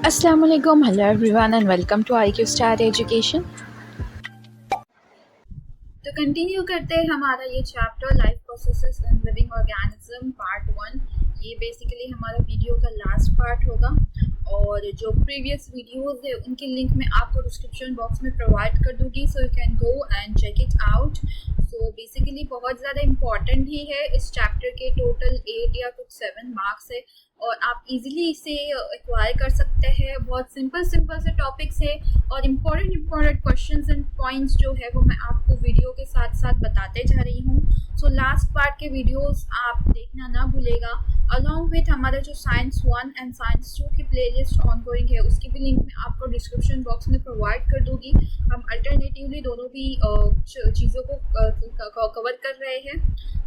Assalamu alaikum, hello everyone and welcome to IQ Star Education। तो continue करते हैं हमारा ये chapter life processes in living organism part 1। ये बेसिकली हमारा वीडियो का लास्ट पार्ट होगा और जो प्रीवियस वीडियोस है उनकी लिंक मैं आपको डिस्क्रिप्शन बॉक्स में प्रोवाइड कर दूंगी, so you can go and check it out. So basically बहुत ज़्यादा इम्पॉर्टेंट ही है। इस चैप्टर के टोटल 8 या कुछ 7 मार्क्स है और आप इजीली इसे एक्वायर कर सकते हैं। बहुत सिंपल से टॉपिक्स है और इम्पॉर्टेंट क्वेश्चंस एंड पॉइंट्स जो है वो मैं आपको वीडियो के साथ साथ बताते जा रही हूँ। सो लास्ट पार्ट के वीडियोस आप देखना ना भूलेगा, अलॉन्ग विथ हमारा जो साइंस 1 एंड साइंस 2 की प्लेलिस्ट ऑनगोइंग है उसकी भी लिंक मैं आपको डिस्क्रिप्शन बॉक्स में प्रोवाइड कर दूंगी। हम अल्टरनेटिवली दोनों भी चीज़ों को कवर कर रहे हैं।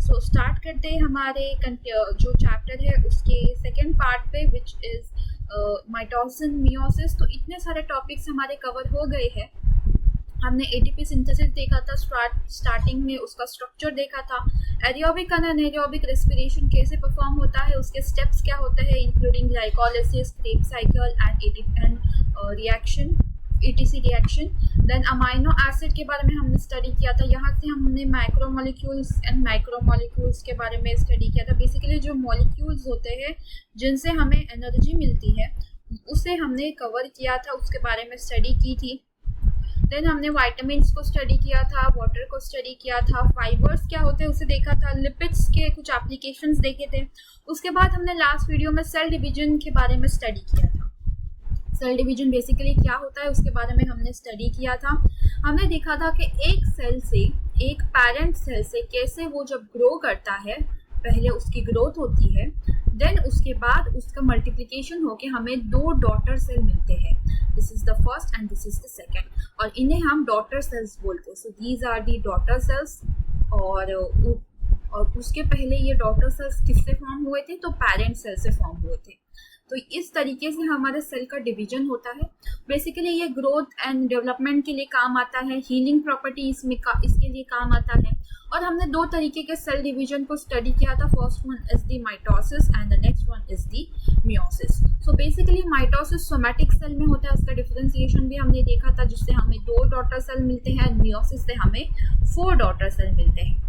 सो स्टार्ट करते हैं हमारे जो चैप्टर है उसके सेकेंड पार्ट पे, विच इज़ माइटोसिस मियोसिस। तो इतने सारे टॉपिक्स हमारे कवर हो गए हैं। हमने एटीपी सिंथेसिस देखा था, स्टार्टिंग में उसका स्ट्रक्चर देखा था, एरोबिक एंड एनारोबिक रेस्पिरेशन कैसे परफॉर्म होता है, उसके स्टेप्स क्या होते हैं including glycolysis, Kreb cycle and reaction, ATC reaction. Then amino acid के बारे में हमने स्टडी किया था। यहाँ से हमने माइक्रोमोलिक्यूल्स एंड मैक्रोमोलिक्यूल्स के बारे में स्टडी किया था। बेसिकली जो मॉलिक्यूल्स होते हैं जिनसे हमें एनर्जी मिलती है उसे हमने कवर किया था, उसके बारे में स्टडी की थी। देन हमने वाइटामिन्स को स्टडी किया था, वाटर को स्टडी किया था, फाइबर्स क्या होते हैं उसे देखा था, लिपिड्स के कुछ एप्लीकेशंस देखे थे। उसके बाद हमने लास्ट वीडियो में सेल डिवीजन के बारे में स्टडी किया था। सेल डिवीजन बेसिकली क्या होता है उसके बारे में हमने स्टडी किया था। हमने देखा था कि एक सेल से, एक पेरेंट सेल से कैसे वो जब ग्रो करता है, पहले उसकी ग्रोथ होती है, देन उसके बाद उसका मल्टीप्लिकेशन होके हमें 2 डॉटर सेल मिलते हैं। This is the first and this is the second, और इन्हें हम डॉटर सेल्स बोलते हैं। So these are the daughter cells. और उसके पहले ये डॉटर सेल्स किससे फॉर्म हुए थे? तो पेरेंट सेल से फॉर्म हुए थे। तो इस तरीके से हमारे सेल का डिवीजन होता है। बेसिकली ये ग्रोथ एंड डेवलपमेंट के लिए काम आता है, हीलिंग प्रॉपर्टी इसके लिए काम आता है। और हमने 2 तरीके के सेल डिवीजन को स्टडी किया था। First one is the mitosis and the next one is the meiosis. So basically mitosis somatic cell में होता है, उसका डिफरेंशिएशन भी हमने देखा था, जिससे हमें 2 डॉटर सेल मिलते हैं। मियोसिस से हमें 4 डॉटर सेल मिलते हैं।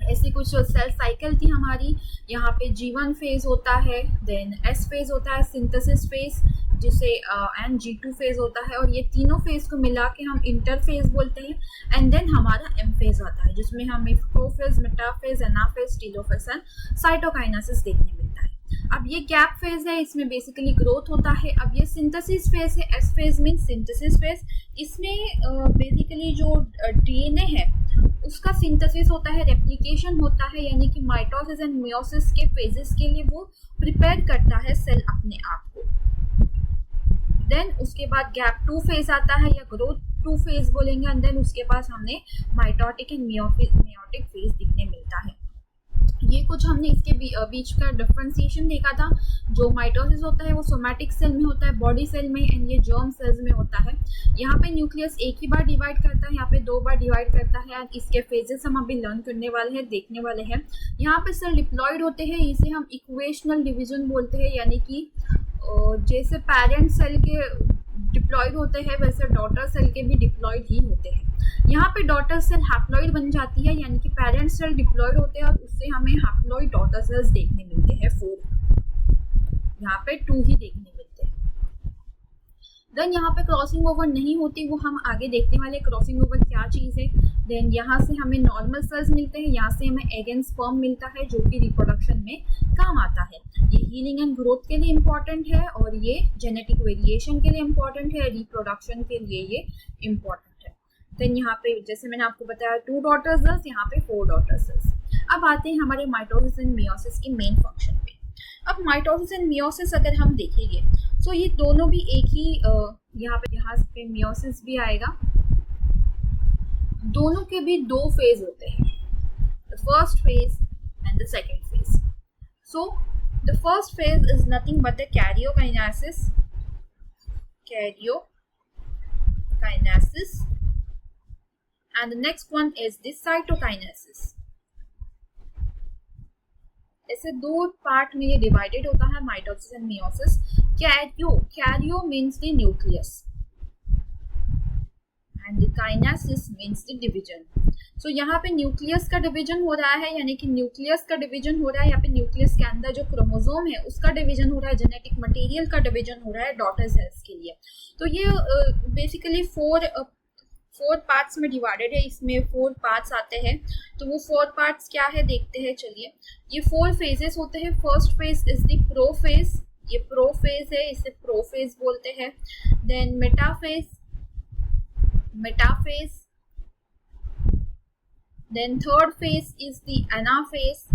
ऐसी कुछ सेल साइकिल थी हमारी। यहाँ पे G1 फेज होता है, देन S फेज होता है, सिंथेसिस फेज, जिसे एंड G2 फेज होता है, और ये तीनों फेज को मिला के हम इंटरफेज बोलते हैं। एंड देन हमारा M फेज आता है जिसमें हमें prophase, metaphase, anaphase, telophase and cytokinesis देखने मिलता है। अब ये गैप फेज है, इसमें बेसिकली ग्रोथ होता है। अब ये सिंथेसिस फेज है, S phase mean synthesis phase. इसमें बेसिकली जो DNA है उसका सिंथेसिस होता है, रेप्लिकेशन होता है, यानी कि माइटोसिस एंड मियोसिस के फेजेस के लिए वो प्रिपेयर करता है सेल अपने आप को। देन उसके बाद गैप 2 फेज आता है या ग्रोथ 2 फेज बोलेंगे, एंड देन उसके पास हमने माइटोटिक एंड मियोटिक फेज दिखने मिलता है। ये कुछ हमने इसके बीच का डिफरेंशिएशन देखा था। जो माइटोसिस होता है वो सोमैटिक सेल में होता है, बॉडी सेल में, एंड ये जर्म सेल्स में होता है। यहाँ पे न्यूक्लियस एक ही बार डिवाइड करता है, यहाँ पे 2 बार डिवाइड करता है। एंड इसके फेजेस हम अभी लर्न करने वाले हैं, देखने वाले हैं। यहाँ पे सेल डिप्लॉयड होते हैं, इसे हम इक्वेशनल डिवीजन बोलते हैं, यानी कि जैसे पेरेंट सेल के डिप्लॉयड होते हैं वैसे डॉटर सेल के भी डिप्लॉयड ही होते हैं। यहाँ पे डॉटर सेल हैप्लॉइड बन जाती है, यानी कि पेरेंट सेल डिप्लॉयड होते हैं और उससे हमें हैप्लॉइड डॉटर सेल्स देखने मिलते हैं 4, यहाँ पे 2 ही देखने मिलते हैं। देन यहाँ पे क्रॉसिंग ओवर नहीं होती, वो हम आगे देखने वाले क्रॉसिंग ओवर क्या चीज़ है। देन यहाँ से हमें नॉर्मल सेल्स मिलते हैं, यहाँ से हमें एग एंड स्पर्म मिलता है जो कि रिप्रोडक्शन में काम आता है। ये हीलिंग एंड ग्रोथ के लिए इम्पॉर्टेंट है और ये जेनेटिक वेरिएशन के लिए इम्पॉर्टेंट है, रिप्रोडक्शन के लिए ये इम्पॉर्टेंट है। देन यहाँ पे जैसे मैंने आपको बताया 2 डॉटर सेल्स, यहाँ पे 4 डॉटर सेल्स। अब आते हैं हमारे माइटोसिस एंड मियोसिस की मेन फंक्शन पे। अब माइटोसिस एंड मियोसिस अगर हम देखेंगे तो ये दोनों भी एक ही, यहाँ पे मियोसिस भी आएगा। दोनों के भी 2 फेज होते हैं, the first phase and the second phase. So the first phase is nothing but the karyokinesis, and the next one is the cytokinesis. ऐसे दो पार्ट में ये डिवाइडेड होता है, mitosis and meiosis. Karyo means the nucleus and the kinesis means the division. So यहाँ पे nucleus का division हो रहा है, यानी कि न्यूक्लियस का डिवीजन हो रहा है, यहाँ पे न्यूक्लियस के अंदर जो क्रोमोसोम है उसका डिवीजन हो रहा है, जेनेटिक मटेरियल का डिवीजन हो रहा है डॉटर सेल्स के लिए। तो ये बेसिकली फोर पार्ट्स में डिवाइडेड है, इसमें 4 पार्ट्स आते हैं। तो वो 4 पार्ट्स क्या है देखते हैं। चलिए, ये 4 फेजेस होते हैं। First phase is the prophase, ये प्रोफेज है, इसे प्रोफेज बोलते हैं। Then metaphase, then third phase is the anaphase,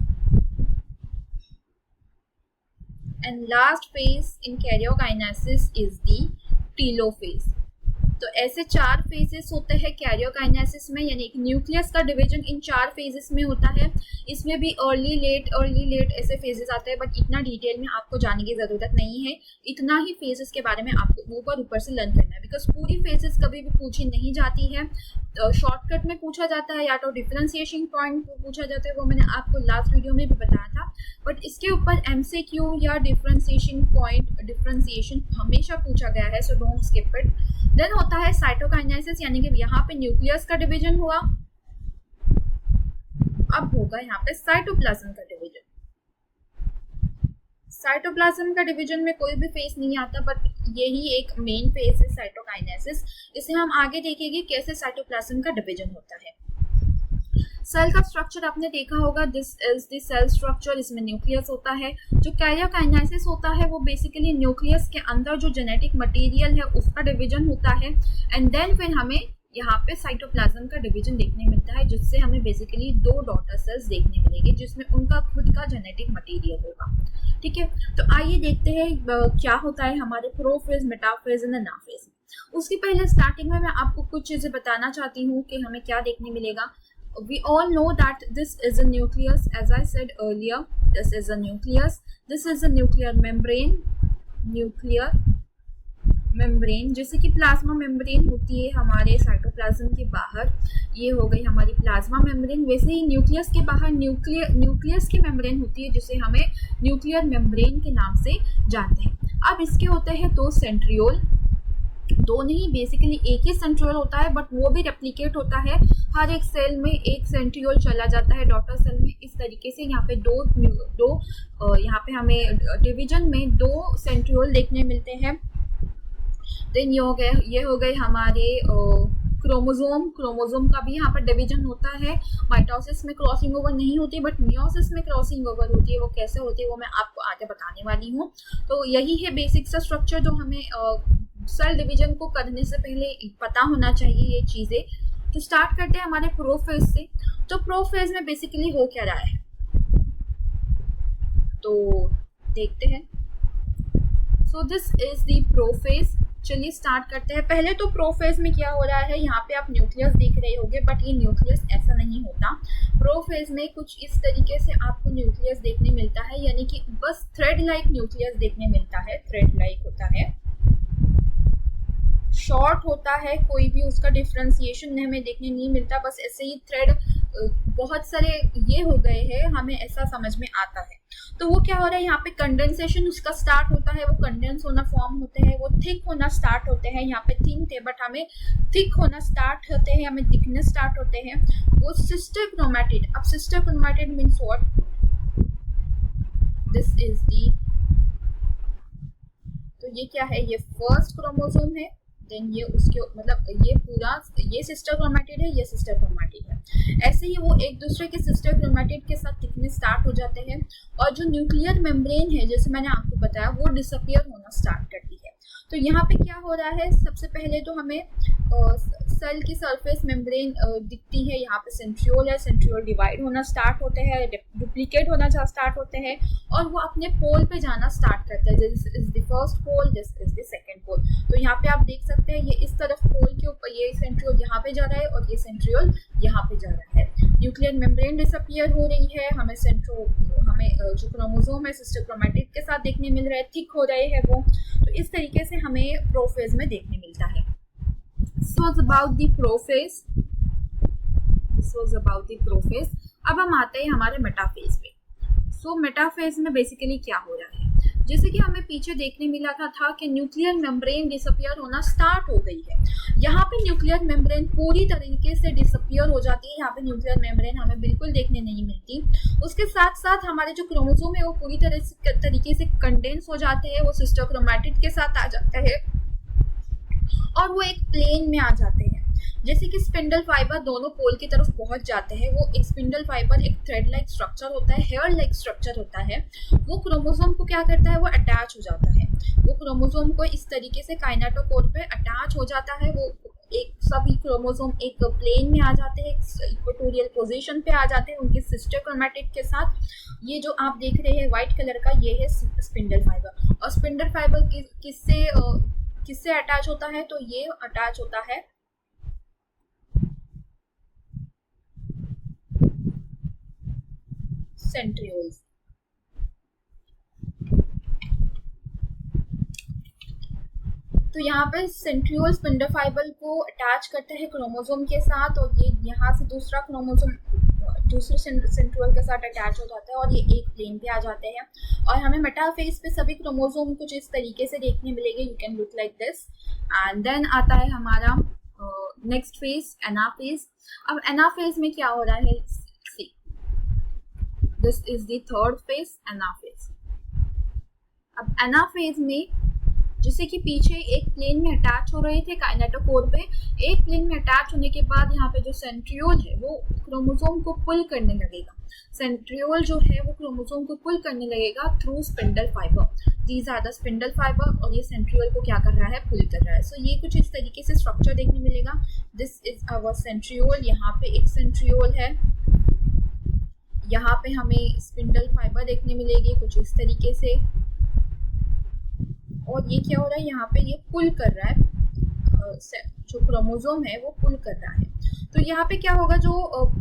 and last phase in karyokinesis is the telophase। तो ऐसे 4 फेजेस होते हैं कैरियोकाइनेसिस में, यानी कि न्यूक्लियस का डिवीजन इन 4 फेजेस में होता है। इसमें भी अर्ली लेट ऐसे फेजेस आते हैं, बट इतना डिटेल में आपको जानने की ज़रूरत नहीं है। इतना ही फेजेस के बारे में आपको ऊपर से लर्न करना है, बिकॉज पूरी फेजेस कभी भी पूछी नहीं जाती है। शॉर्टकट में पूछा जाता है या तो डिफरेंशिएशन पॉइंट पूछा जाता है, वो मैंने आपको लास्ट वीडियो में भी बताया था। बट इसके ऊपर MCQ या डिफरेंशिएशन हमेशा पूछा गया है, so don't skip it. Then होता है साइटोकाइनेसिस, यानी कि यहाँ पे न्यूक्लियस का डिवीजन हुआ, अब होगा यहाँ पे साइटोप्लाज्म का डिवीजन। साइटोप्लाज्म का डिवीजन में कोई भी फेज नहीं आता, बट यही एक मेन फेज है साइटोकाइनेसिस। इसे हम आगे देखेंगे कैसे साइटोप्लाज्म का डिवीजन होता है। सेल का स्ट्रक्चर आपने देखा होगा, this is the cell structure, इसमें न्यूक्लियस होता है। जो कैरियोकाइनेसिस होता है वो बेसिकली न्यूक्लियस के अंदर जो जेनेटिक मटेरियल है उसका डिवीजन होता है, एंड देन फिर हमें यहाँ पे साइटोप्लाज्म का डिवीजन देखने मिलता है, जिससे हमें बेसिकली 2 डॉटर सेल्स देखने मिलेंगे, जिसमें उनका खुद का जेनेटिक मटेरियल होगा। ठीक है, तो आइए देखते हैं क्या होता है हमारे प्रोफेज, मेटाफेज एंड एनाफेज। उसके पहले स्टार्टिंग में मैं आपको कुछ चीजें बताना चाहती हूँ कि हमें क्या देखने मिलेगा। We all know that this is a nucleus, as I said earlier, this is a nucleus, this is a nuclear membrane, जैसे कि प्लाज्मा मेम्ब्रेन होती है हमारे साइटोप्लाज्म के बाहर, ये हो गई हमारी प्लाज्मा मेम्ब्रेन। वैसे ही न्यूक्लियस के बाहर न्यूक्लियस की मेम्ब्रेन होती है, जिसे हमें न्यूक्लियर मेम्ब्रेन के नाम से जानते हैं। अब इसके होते हैं 2 सेंट्रियोल, 2 नहीं, बेसिकली एक ही सेंट्रियोल होता है, बट वो भी रेप्लिकेट होता है। हर एक सेल में एक सेंट्रियोल चला जाता है डॉटर सेल में। इस तरीके से यहाँ पे दो यहाँ पे हमें डिवीजन में 2 सेंट्रियोल देखने मिलते हैं। देन ये हो गए हमारे क्रोमोसोम का भी यहाँ पर डिवीजन होता है। माइटोसिस में क्रॉसिंग ओवर नहीं होती, बट मियोसिस में क्रॉसिंग ओवर होती है। वो कैसे होती है वो मैं आपको आगे बताने वाली हूँ। तो यही है बेसिक सा स्ट्रक्चर जो हमें सेल डिवीजन को करने से पहले पता होना चाहिए ये चीज़ें। तो स्टार्ट करते हैं हमारे प्रोफेज से। तो प्रोफेज में बेसिकली हो क्या रहा है, तो देखते हैं। So this is the prophase. चलिए स्टार्ट करते हैं। पहले तो प्रोफेज में क्या हो रहा है, यहाँ पे आप न्यूक्लियस देख रहे होंगे, बट ये न्यूक्लियस ऐसा नहीं होता। प्रोफेज में कुछ इस तरीके से आपको न्यूक्लियस देखने मिलता है, यानी कि बस थ्रेड लाइक न्यूक्लियस देखने मिलता है। थ्रेड लाइक होता है, शॉर्ट होता है, कोई भी उसका डिफ्रेंसिएशन हमें देखने नहीं मिलता, बस ऐसे ही थ्रेड बहुत सारे ये हो गए हैं, हमें ऐसा समझ में आता है। तो वो क्या हो रहा है, यहाँ पे कंडेंसेशन उसका स्टार्ट होता है, वो कंडेंस होना फॉर्म होते हैं, वो थिक होना स्टार्ट होते हैं। यहाँ पे थिन थे, बट हमें थिक होना स्टार्ट होते हैं, हमें दिखने स्टार्ट होते हैं। वो सिस्टर क्रोमैटिड। अब sister chromatid means what, this is the, तो ये क्या है, ये फर्स्ट क्रोमोसोम है। देन ये उसके मतलब ये पूरा ये सिस्टर क्रोमैटिड है, ये सिस्टर क्रोमैटिड है। ऐसे ही वो एक दूसरे के सिस्टर क्रोमैटिड के साथ दिखने स्टार्ट हो जाते हैं, और जो न्यूक्लियर मेम्ब्रेन है, जैसे मैंने आपको बताया, वो डिसअपियर होना स्टार्ट करती है। तो यहाँ पे क्या हो रहा है, सबसे पहले तो हमें सेल की सरफेस मेम्ब्रेन दिखती है। यहाँ पे सेंट्रियोल है, सेंट्रियोल डिवाइड होना स्टार्ट होते हैं, डुप्लीकेट होना स्टार्ट होते हैं, और वो अपने पोल पे जाना स्टार्ट करते हैं। This is the first pole, this is the second pole. तो यहाँ पे आप देख सकते हैं, ये इस तरफ पोल के ऊपर ये सेंट्रियोल यहाँ पे जा रहा है, और ये सेंट्रियोल यहाँ पे जा रहा है। न्यूक्लियर मेम्ब्रेन डिसअपियर हो रही है, हमें जो क्रोमोसोम है सिस्टर क्रोमैटिड के साथ देखने मिल रहा है, थिक हो रहे हैं वो। तो इस तरीके से हमें प्रोफेज में देखने मिलता है। This was about the prophase. अब हम आते हैं हमारे मेटाफेज पे। सो मेटाफेज में बेसिकली क्या हो रहा है, जैसे कि हमें पीछे देखने मिला था कि न्यूक्लियर मेम्ब्रेन डिसअपियर होना स्टार्ट हो गई है। यहाँ पे न्यूक्लियर मेम्ब्रेन पूरी तरीके से डिसअपियर हो जाती है, यहाँ पे न्यूक्लियर मेम्ब्रेन हमें बिल्कुल देखने नहीं मिलती। उसके साथ साथ हमारे जो क्रोमोसोम है वो पूरी तरीके से कंडेंस हो जाते हैं, वो सिस्टर क्रोमैटिड के साथ आ जाते हैं और वो एक प्लेन में आ जाते हैं। जैसे कि स्पिंडल फाइबर दोनों पोल की तरफ पहुंच जाते हैं, वो एक स्पिंडल फाइबर एक थ्रेड लाइक स्ट्रक्चर होता है, हेयर लाइक स्ट्रक्चर होता है, वो क्रोमोसोम को क्या करता है, वो अटैच हो जाता है। वो क्रोमोसोम को इस तरीके से काइनेटोकोर पे अटैच हो जाता है, वो एक सभी क्रोमोसोम एक प्लेन में आ जाते हैं, इक्वेटोरियल पोजीशन पे आ जाते हैं उनके सिस्टर क्रोमैटिड के साथ। ये जो आप देख रहे हैं व्हाइट कलर का, ये है स्पिंडल फाइबर। और स्पिंडल फाइबर किससे अटैच होता है, तो ये अटैच होता है सेंट्रियोल्स। तो यहाँ पे सेंट्रियोल स्पिंडल फाइबर को अटैच करते हैं क्रोमोसोम के साथ, और ये यहाँ से दूसरा क्रोमोसोम दूसरे सेंट्रियोल के साथ अटैच हो जाता है और ये एक प्लेन पे आ जाते हैं। और हमें मेटाफेज पे सभी क्रोमोसोम कुछ इस तरीके से देखने मिलेंगे, you can look like this. And then आता है हमारा नेक्स्ट फेज, एनाफेज। अब एनाफेज में क्या हो रहा है, this is the third phase, anaphase. अब एनाफेज में जैसे कि पीछे एक प्लेन में अटैच हो रहे थे काइनेटोकोर पे, एक प्लेन में अटैच होने के बाद यहाँ पे जो सेंट्रियोल है वो क्रोमोसोम को पुल करने लगेगा। सेंट्रियोल जो है वो क्रोमोसोम को पुल करने लगेगा through spindle fibre. These are the spindle fibre, और ये सेंट्रियोल को क्या कर रहा है, पुल कर रहा है। सो ये कुछ इस तरीके से स्ट्रक्चर देखने मिलेगा। दिस इज आवर सेंट्रियोल, यहाँ पे एक सेंट्रियोल है, यहाँ पे हमें स्पिंडल फाइबर देखने मिलेगी कुछ इस तरीके से। और ये क्या हो रहा है, यहाँ पे ये पुल कर रहा है, जो क्रोमोसोम है वो पुल कर रहा है। तो यहाँ पे क्या होगा, जो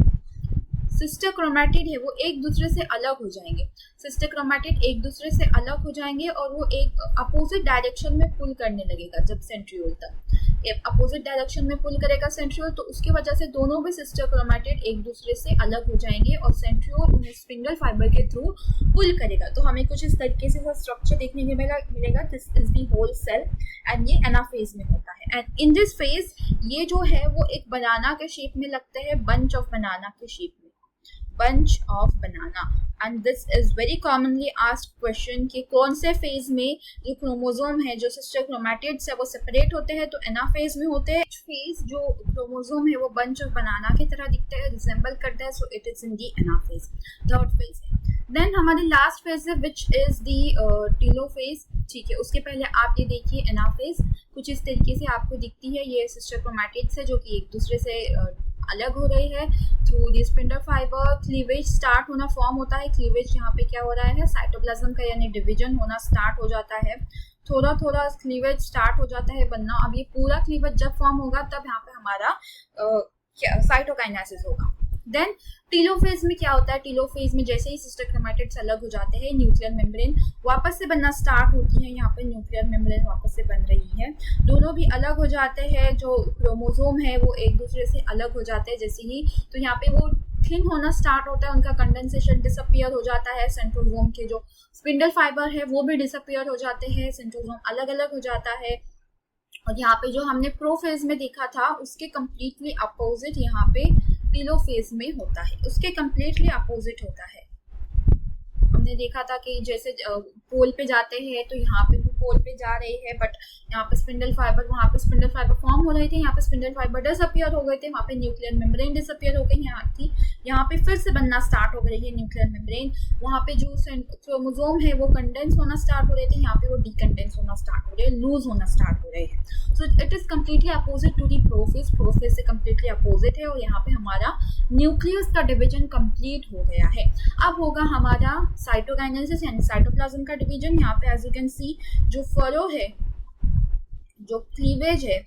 सिस्टर क्रोमैटिड है वो एक दूसरे से अलग हो जाएंगे। सिस्टर क्रोमैटिड एक दूसरे से अलग हो जाएंगे और वो एक अपोजिट डायरेक्शन में पुल करने लगेगा। जब सेंट्रियोल तक अपोजिट डायरेक्शन में पुल करेगा सेंट्रियोल, तो उसकी वजह से दोनों भी सिस्टर क्रोमैटिड एक दूसरे से अलग हो जाएंगे और सेंट्रियोल उन्हें स्पिंडल फाइबर के थ्रू पुल करेगा। तो हमें कुछ इस तरीके से स्ट्रक्चर देखने को मिलेगा। This is the whole cell, and ये एनाफेज में होता है। एंड इन दिस फेज ये जो है वो एक बनाना के शेप में लगते हैं, बंच ऑफ बनाना के शेप में, bunch of banana। and this is very commonly asked question कि कौन से फेज में जो क्रोमोसोम है जो सिस्टर क्रोमैटिड्स है वो सेपरेट होते हैं, तो एनाफेज में होते हैं। फेज जो क्रोमोसोम है वो बंच ऑफ बनाना की तरह दिखता है, रिजेंबल करता है, सो it is in the anaphase, third phase है। देन हमारी लास्ट फेज है विच इज दी टीलोफेज। ठीक है, उसके पहले आप ये देखिए एनाफेज कुछ इस तरीके से आपको दिखती है। ये सिस्टर क्रोमैटिड्स है जो कि एक दूसरे से अलग हो रही है through the spindle fibre. Cleavage start होना फॉर्म होता है। क्लीवेज यहाँ पे क्या हो रहा है, साइटोप्लाज्म का यानी डिवीजन होना स्टार्ट हो जाता है। थोड़ा थोड़ा क्लीवेज स्टार्ट हो जाता है बनना। अब ये पूरा क्लीवेज जब फॉर्म होगा तब यहाँ पे हमारा साइटोकाइनेसिस होगा। देन टीलोफेज में क्या होता है, टीलोफेज में जैसे ही सिस्टर क्रोमैटिड्स अलग हो जाते हैं, न्यूक्लियर मेम्ब्रेन वापस से बनना स्टार्ट होती है। यहाँ पे न्यूक्लियर मेम्ब्रेन वापस से बन रही है, दोनों भी अलग हो जाते हैं। जो क्रोमोसोम है वो एक दूसरे से अलग हो जाते हैं जैसे ही, तो यहाँ पे वो थिन होना स्टार्ट होता है, उनका कंडेंसेशन डिसअपियर हो जाता है। सेंट्रोसोम के जो स्पिंडल फाइबर है वो भी डिसअपियर हो जाते हैं, सेंट्रोसोम अलग अलग हो जाता है। और यहाँ पे जो हमने प्रोफेज में देखा था उसके कम्प्लीटली अपोजिट यहाँ पे टीलोफेज में होता है, उसके कम्प्लीटली अपोजिट होता है। हमने देखा था कि जैसे पोल पे जाते हैं तो यहाँ पे भी पोल पे जा रहे हैं, बट यहाँ पे स्पिंडल फाइबर, वहाँ पे स्पिंडल फाइबर फॉर्म हो रहे थे, यहाँ पे स्पिंडल फाइबर डिसअपियर हो गए थे, वहाँ पे न्यूक्लियर मेम्ब्रेन डिसअपियर हो गई यहाँ पे फिर से बनना स्टार्ट हो गई है न्यूक्लियर मेम्ब्रेन। वहाँ पे जो क्रोमोसोम है वो कंडेंस होना स्टार्ट हो रहे थे, यहाँ पे वो डिकंडेंस होना स्टार्ट हो रहे हैं, लूज होना स्टार्ट हो रहे हैं। So it is completely opposite to the prophase. Prophase से कम्प्लीटली अपोजिट है और यहाँ पे हमारा न्यूक्लियस का डिवीजन कंप्लीट हो गया है। अब होगा हमारा साइटोकाइनेसिस यानी साइटोप्लाज्म का डिवीजन। यहाँ पे एज यू कैन सी जो फरो है, जो क्लीवेज है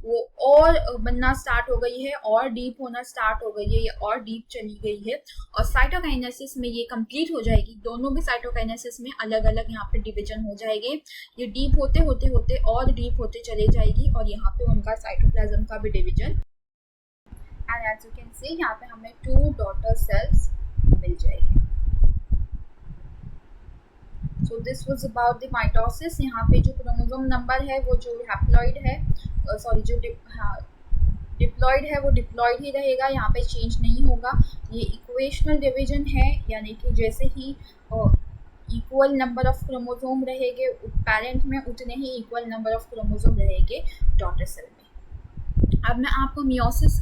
वो और बनना स्टार्ट हो गई है, और डीप होना स्टार्ट हो गई है, ये और डीप चली गई है। और साइटोकाइनेसिस में ये कंप्लीट हो जाएगी। दोनों भी साइटोकाइनेसिस में अलग अलग यहाँ पे डिवीजन हो जाएंगे। ये डीप होते होते होते और डीप होते चले जाएगी और यहाँ पे उनका साइटोप्लाज्म का भी division. And as you can see यहाँ पे हमें 2 डॉटर सेल्स मिल जाएगी। So this was about the mitosis. यहाँ पे जो क्रोमोसोम नंबर है वो जो हैप्लॉइड है, सॉरी जो डिप्लॉइड है वो डिप्लॉइड ही रहेगा, यहाँ पे चेंज नहीं होगा। ये इक्वेशनल डिवीजन है, यानी कि जैसे ही इक्वल नंबर ऑफ क्रोमोसोम रहेंगे पेरेंट में, उतने ही इक्वल नंबर ऑफ क्रोमोसोम रहेंगे डॉटर सेल में। अब मैं आपको मियोसिस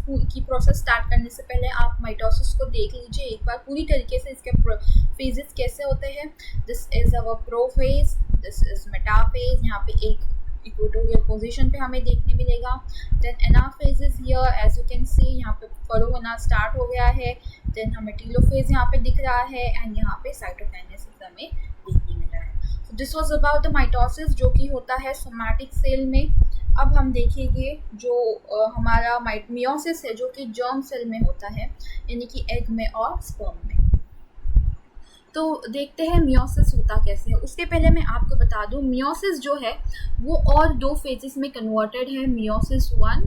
की प्रोसेस स्टार्ट करने से पहले आप माइटोसिस को देख लीजिए एक बार पूरी तरीके से, इसके फेजेस कैसे होते हैं। This is our prophase, this is metaphase, यहाँ पे एक इक्वेटोरियल पोजीशन पे हमें देखने मिलेगा। Then anaphase is here, as you can see यहाँ पे फरो होना स्टार्ट हो गया है। देन हमें टीलोफेज यहाँ पे दिख रहा है एंड यहाँ पे साइटोकाइनेसिस हमें देखने मिल रहा है। सो this was about the mitosis जो कि होता है सोमैटिक सेल में। अब हम देखेंगे जो हमारा मियोसिस है जो कि जर्म सेल में होता है, यानी कि एग में और स्पर्म में। तो देखते हैं मियोसिस होता कैसे है। उसके पहले मैं आपको बता दूं मियोसिस जो है वो और दो फेजेस में कन्वर्टेड है, मियोसिस 1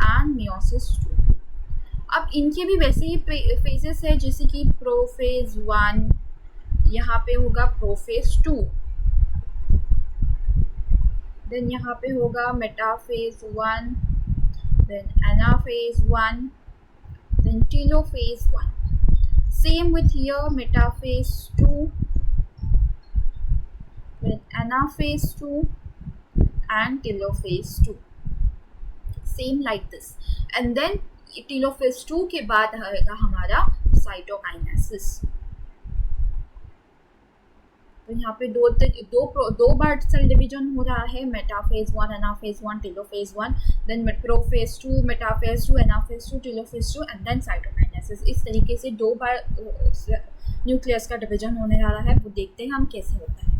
एंड मियोसिस 2। अब इनके भी वैसे ही फेजेस है, जैसे कि प्रोफेज 1, यहाँ पे होगा प्रोफेज 2, देन यहाँ पे होगा metaphase 1, then anaphase 1, then telophase 1। Same with here, metaphase 2, then anaphase 2 and telophase 2. Same like this. And then telophase 2 के बाद आएगा हमारा साइटोकाइनेसिस। तो यहाँ पे दो बार सेल डिवीजन हो रहा है, metaphase 1, anaphase 1, telophase 1, then prophase 2, metaphase 2, anaphase 2, telophase 2 and then cytokinesis. इस तरीके से दो बार न्यूक्लियस का डिवीजन होने जा रहा है, वो देखते हैं हम कैसे होता है।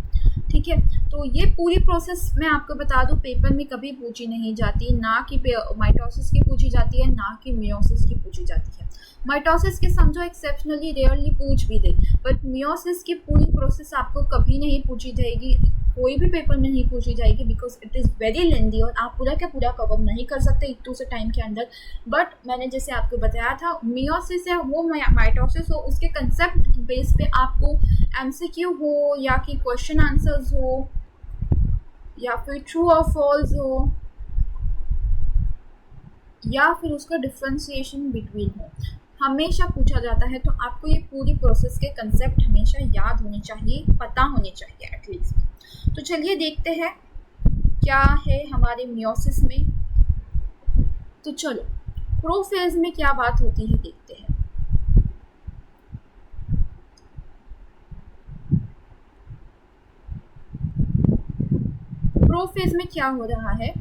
ठीक है, तो ये पूरी प्रोसेस मैं आपको बता दूं पेपर में कभी पूछी नहीं जाती, ना कि माइटोसिस की पूछी जाती है, ना कि मियोसिस की पूछी जाती है। माइटोसिस के समझो एक्सेप्शनली रेयरली पूछ भी दे, बट मियोसिस की पूरी प्रोसेस आपको कभी नहीं पूछी जाएगी, कोई भी पेपर में नहीं पूछी जाएगी, because it is very lengthy और आप पूरा का पूरा कवर नहीं कर सकते इतने से टाइम के अंदर। बट मैंने जैसे आपको बताया था मियोसिस है वो माइटोसिस हो, उसके कंसेप्ट बेस पे आपको एमसीक्यू हो या कि क्वेश्चन आंसर्स हो या फिर ट्रू और फॉल्स हो या फिर उसका डिफ्रेंसिएशन बिटवीन हो, हमेशा पूछा जाता है। तो आपको ये पूरी प्रोसेस के कंसेप्ट हमेशा याद होने चाहिए, पता होने चाहिए एटलीस्ट। तो चलिए देखते हैं क्या है हमारे मियोसिस में। तो चलो प्रोफेज में क्या बात होती है देखते हैं। प्रोफेज में क्या हो रहा है,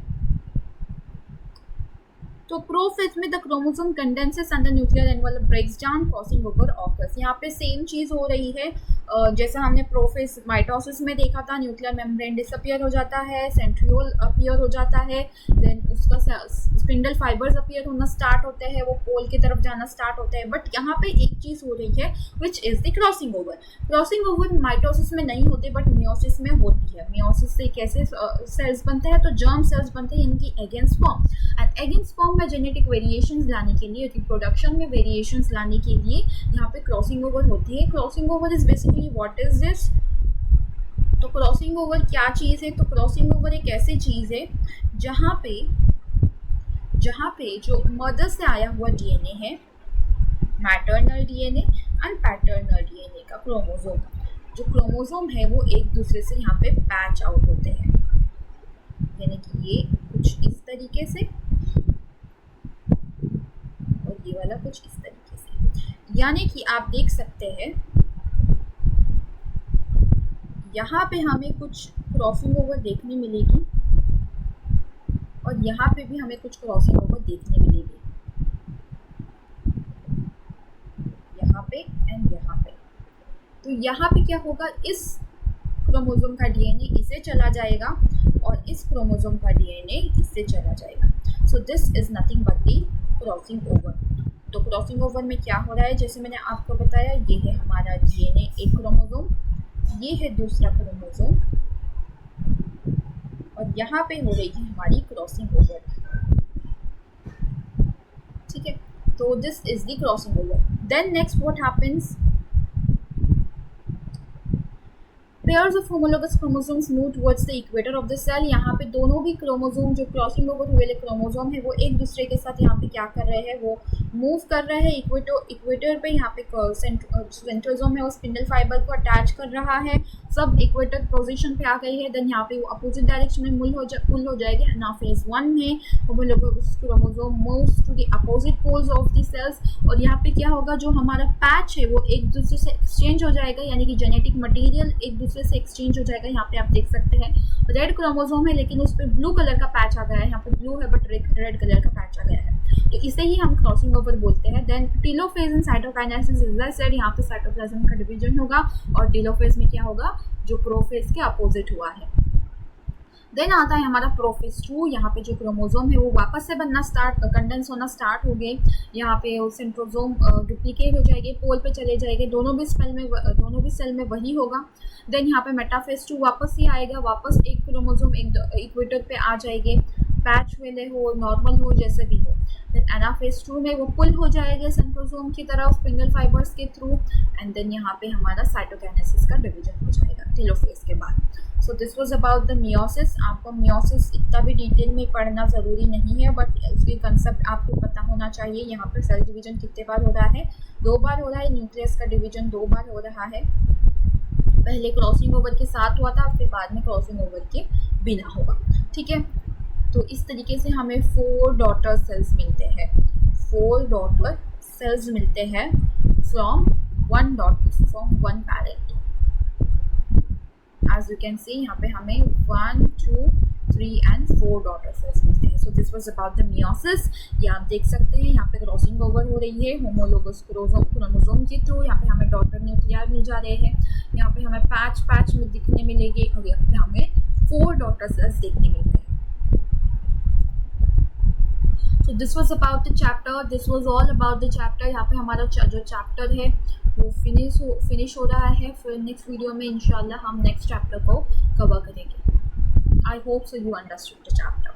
तो प्रोफेज में the chromosome condenses and the nuclear envelope breaks down crossing over occurs. यहाँ पे सेम चीज हो रही है जैसा हमने प्रोफेज माइटोसिस में देखा था, न्यूक्लियर मेम्ब्रेन डिसअपियर हो जाता है, सेंट्रियोल अपीयर हो जाता है, देन उसका स्पिंडल फाइबर्स अपीयर होना स्टार्ट होते हैं, वो पोल की तरफ जाना स्टार्ट होते हैं। बट यहाँ पे एक चीज हो रही है which is the crossing over. Crossing over mitosis में नहीं होते बट मियोसिस में होती है। मियोसिस से कैसे सेल्स बनते हैं, तो जर्म सेल्स बनते हैं, इनकी egg and sperm. And egg and sperm में जेनेटिक वेरिएशंस लाने के लिए, रिप्रोडक्शन में वेरिएशंस लाने के लिए यहाँ पे क्रॉसिंग ओवर होती है। Crossing over is basically what is this, तो क्रॉसिंग ओवर क्या चीज़ है, तो क्रॉसिंग ओवर एक ऐसी चीज़ है जहाँ पे जो मदर से आया हुआ डीएनए है, maternal DNA and paternal DNA का क्रोमोसोम, जो क्रोमोसोम है वो एक दूसरे से यहाँ पे पैच आउट होते हैं, यानी कि ये कुछ इस तरीके से और ये वाला कुछ इस तरीके से। यानी कि आप देख सकते हैं यहाँ पे हमें कुछ क्रॉसिंग ओवर देखने मिलेगी और यहाँ पे भी हमें कुछ क्रॉसिंग ओवर देखने मिलेगी, यहाँ पे एंड यहाँ पे। तो यहाँ पे क्या होगा, इस क्रोमोसोम का डीएनए इसे चला जाएगा और इस क्रोमोसोम का डीएनए इससे चला जाएगा। So this is nothing but the crossing over. तो क्रॉसिंग ओवर में क्या हो रहा है, जैसे मैंने आपको बताया, ये है हमारा डीएनए एक क्रोमोसोम, ये है दूसरा क्रोमोसोम और यहाँ पे हो रही है हमारी क्रॉसिंग ओवर। ठीक है, तो this is the crossing over. Then next what happens, pairs of homologous chromosomes move towards the equator of the cell. यहाँ पे दोनों भी क्रोमोसोम जो क्रॉसिंग ओवर हुए क्रोमोसोम है वो एक दूसरे के साथ यहाँ पे क्या कर रहे हैं, वो मूव कर रहे हैं इक्वेटर पे। यहाँ पे सेंट्रोसोम है वो स्पिंडल फाइबर को अटैच कर रहा है, सब इक्वेटर पोजीशन पे आ गई है। देन यहाँ पे वो अपोजिट डायरेक्शन में पुल हो जाएगी। ना फेज 1 में homologous chromosome moves to the opposite poles of the cells, और यहाँ पे क्या होगा, जो हमारा पैच है वो एक दूसरे से एक्सचेंज हो जाएगा, यानी कि जेनेटिक मटेरियल एक दूसरे से एक्सचेंज हो जाएगा। यहाँ पे आप देख सकते हैं रेड क्रोमोसोम है लेकिन उस पर ब्लू कलर का पैच आ गया है, यहाँ पे ब्लू है बट रेड कलर का पैच आ गया है, तो इसे ही हम क्रॉसिंग ओवर बोलते हैं। Then telophase in cytokinesis is the said, यहाँ पे साइटोप्लाज्म का डिवीजन होगा, और टेलोफेज में क्या होगा, जो प्रोफेज के अपोजिट हुआ है। देन आता है हमारा प्रोफेज 2, यहाँ पे जो क्रोमोसोम है वो वापस से बनना कंडेंस होना स्टार्ट हो गए। यहाँ पे सेंट्रोसोम डुप्लीकेट हो जाएंगे, पोल पे चले जाएंगे, दोनों भी सेल में वही होगा। देन यहाँ पे मेटाफेज 2 वापस ही आएगा, वापस एक क्रोमोसोम एक इक्वेटर पे आ जाएंगे, पैच वाले हो नॉर्मल हो जैसे भी हो। देन एनाफेज 2 में वो पुल हो जाएगा सेंट्रोसोम की तरफ स्पिंडल फाइबर्स के थ्रू, एंड देन यहाँ पे हमारा साइटोकाइनेसिस का डिवीजन हो जाएगा टेलोफेज के बाद। सो this was about the meiosis. आपको मियोसिस इतना भी डिटेल में पढ़ना ज़रूरी नहीं है, बट उसकी कंसेप्ट आपको पता होना चाहिए। यहाँ पर सेल डिवीजन कितने बार हो रहा है, 2 बार हो रहा है। न्यूक्लियस का डिवीजन 2 बार हो रहा है, पहले क्रॉसिंग ओवर के साथ हुआ था, फिर बाद में क्रॉसिंग ओवर के बिना होगा, ठीक है। तो इस तरीके से हमें 4 डॉटर सेल्स मिलते हैं, 4 डॉटर सेल्स मिलते हैं from one parent. As you can see यहाँ पे हमें 1, 2, 3 and 4 डॉटर सेल्स मिलते हैं। सो this was about the meiosis. ये आप देख सकते हैं यहाँ पे क्रॉसिंग ओवर हो रही है होमोलोगस क्रोमोसोम के थ्रू। यहाँ पे हमें डॉटर न्यूक्लियर मिल जा रहे हैं, यहाँ पे हमें पैच में दिखने मिलेगी, और यहाँ पे हमें 4 डॉटर सेल्स देखने मिलते हैं। So this was about the chapter. This was all about the chapter. यहाँ पे हमारा जो चैप्टर है वो फिनिश हो रहा है। फिर नेक्स्ट वीडियो में इंशाल्लाह हम नेक्स्ट चैप्टर को कवर करेंगे। I hope so you understood the chapter.